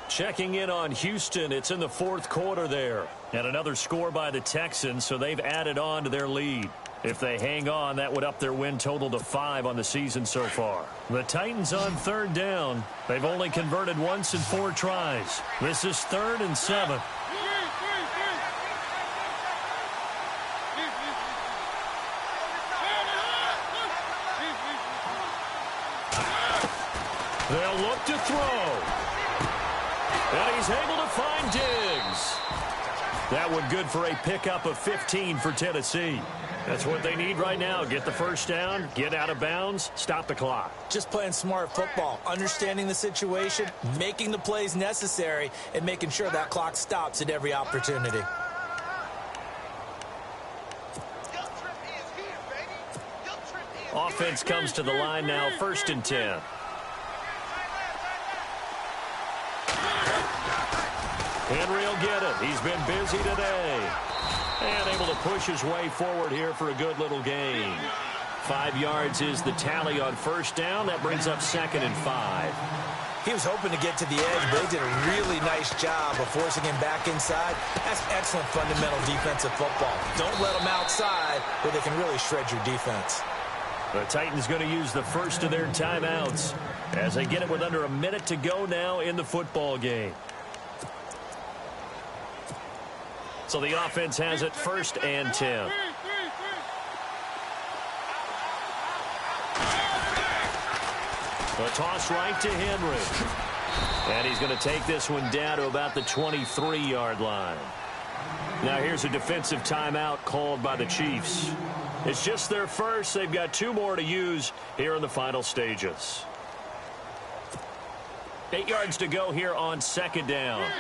Speaker 3: Checking in on Houston, it's in the 4th quarter there. And another score by the Texans, so they've added on to their lead. If they hang on, that would up their win total to 5 on the season so far. The Titans on 3rd down. They've only converted once in 4 tries. This is 3rd and 7. They'll look to throw. And he's able to find Diggs. That one good for a pickup of 15 for Tennessee. That's what they need right now. Get the 1st down, get out of bounds, stop the clock.
Speaker 4: Just playing smart football, understanding the situation, making the plays necessary, and making sure that clock stops at every opportunity.
Speaker 3: Offense comes to the line now, 1st and 10. Henry will get it. He's been busy today. And able to push his way forward here for a good little gain. 5 yards is the tally on 1st down. That brings up 2nd and 5.
Speaker 4: He was hoping to get to the edge, but they did a really nice job of forcing him back inside. That's excellent fundamental defensive football. Don't let them outside where they can really shred your defense.
Speaker 3: The Titans going to use the first of their timeouts as they get it with under a minute to go now in the football game. So the offense has it 1st and 10. A toss right to Henry. And he's going to take this one down to about the 23-yard line. Now here's a defensive timeout called by the Chiefs. It's just their first. They've got 2 more to use here in the final stages. 8 yards to go here on 2nd down.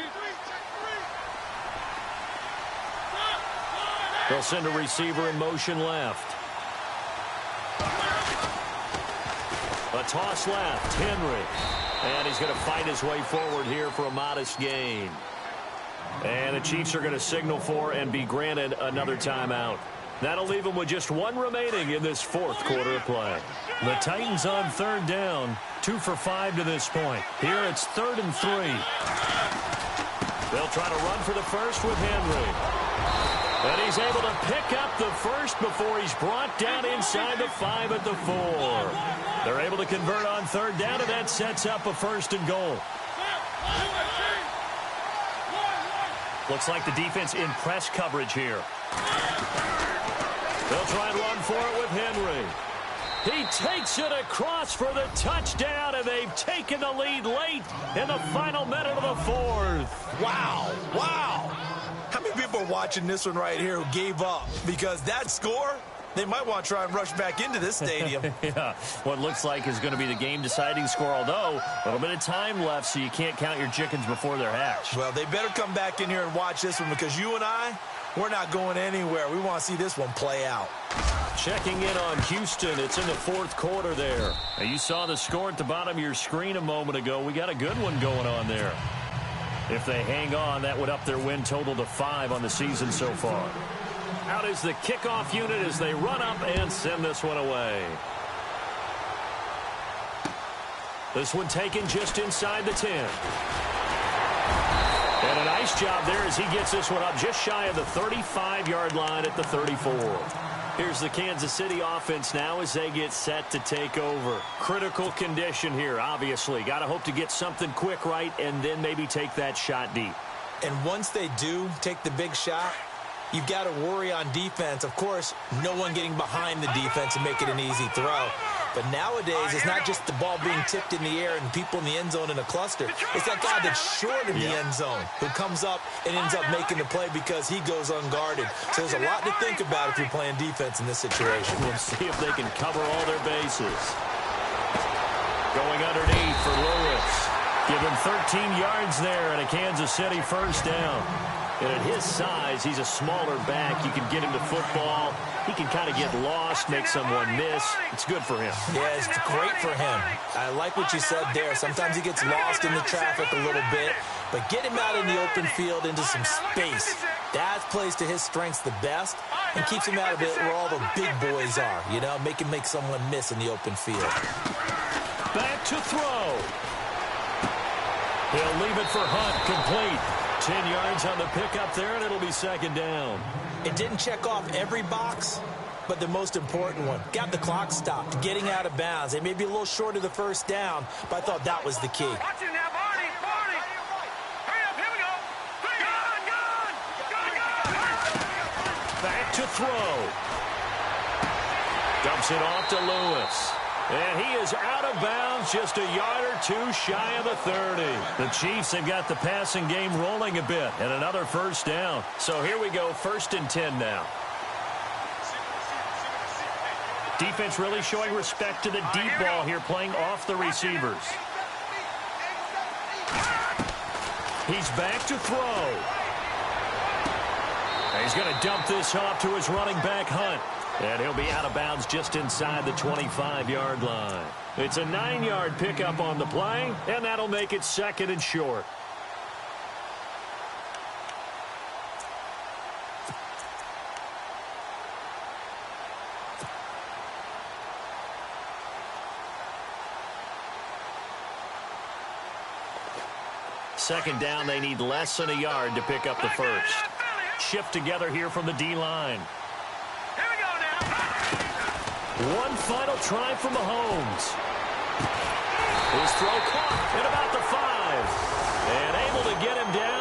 Speaker 3: They'll send a receiver in motion left. A toss left, Henry. And he's going to fight his way forward here for a modest gain. And the Chiefs are going to signal for and be granted another timeout. That'll leave them with just 1 remaining in this 4th quarter of play. The Titans on 3rd down, 2 for 5 to this point. Here it's 3rd and 3. They'll try to run for the first with Henry. And he's able to pick up the first before he's brought down inside the 5 at the 4. They're able to convert on third down, and that sets up a 1st and goal. Looks like the defense in press coverage here. They'll try and run for it with Henry. He takes it across for the touchdown, and they've taken the lead late in the final minute of the 4th.
Speaker 4: Wow. Wow. How many people are watching this one right here who gave up? Because that score, they might want to try and rush back into this stadium.
Speaker 3: Yeah, what looks like is going to be the game-deciding score, although a little bit of time left, so you can't count your chickens before they're hatched.
Speaker 4: Well, they better come back in here and watch this one, because you and I, we're not going anywhere. We want to see this one play out.
Speaker 3: Checking in on Houston. It's in the 4th quarter there. Now, you saw the score at the bottom of your screen a moment ago. We got a good one going on there. If they hang on, that would up their win total to 5 on the season so far. Out is the kickoff unit as they run up and send this one away. This one taken just inside the 10. And a nice job there as he gets this one up just shy of the 35-yard line at the 34. Here's the Kansas City offense now as they get set to take over. Critical condition here, obviously. Got to hope to get something quick right and then maybe take that shot deep.
Speaker 4: And once they do take the big shot, you've got to worry on defense. Of course, no one getting behind the defense and make it an easy throw. But nowadays, it's not just the ball being tipped in the air and people in the end zone in a cluster. It's that guy that's short in the end zone who comes up and ends up making the play because he goes unguarded. So there's a lot to think about if you're playing defense in this situation.
Speaker 3: We'll see if they can cover all their bases. Going underneath for Lewis. Give him 13 yards there and a Kansas City 1st down. And at his size, he's a smaller back. You can get him to football. He can kind of get lost, make someone miss. It's good for him.
Speaker 4: Yeah, it's great for him. I like what you said there. Sometimes he gets lost in the traffic a little bit, but get him out in the open field into some space. That plays to his strengths the best and keeps him out of it where all the big boys are, you know, make him make someone miss in the open field.
Speaker 3: Back to throw. He'll leave it for Hunt, complete. 10 yards on the pickup there, and it'll be 2nd down.
Speaker 4: It didn't check off every box, but the most important one. Got the clock stopped, getting out of bounds. They may be a little short of the 1st down, but I thought that was the key.
Speaker 5: Watch it now, Barney. Hurry up, here we go. Gun.
Speaker 3: Back to throw. Dumps it off to Lewis. And he is out of bounds just a yard or two shy of the 30. The Chiefs have got the passing game rolling a bit and another 1st down. So here we go, 1st and 10 now. Defense really showing respect to the deep ball here, playing off the receivers. He's back to throw. And he's going to dump this off to his running back, Hunt. And he'll be out of bounds just inside the 25-yard line. It's a 9-yard pickup on the play, and that'll make it 2nd and short. Second down, they need less than a yard to pick up the 1st. Shift together here from the D-line. One final try from Mahomes. His throw caught at about the 5. And able to get him down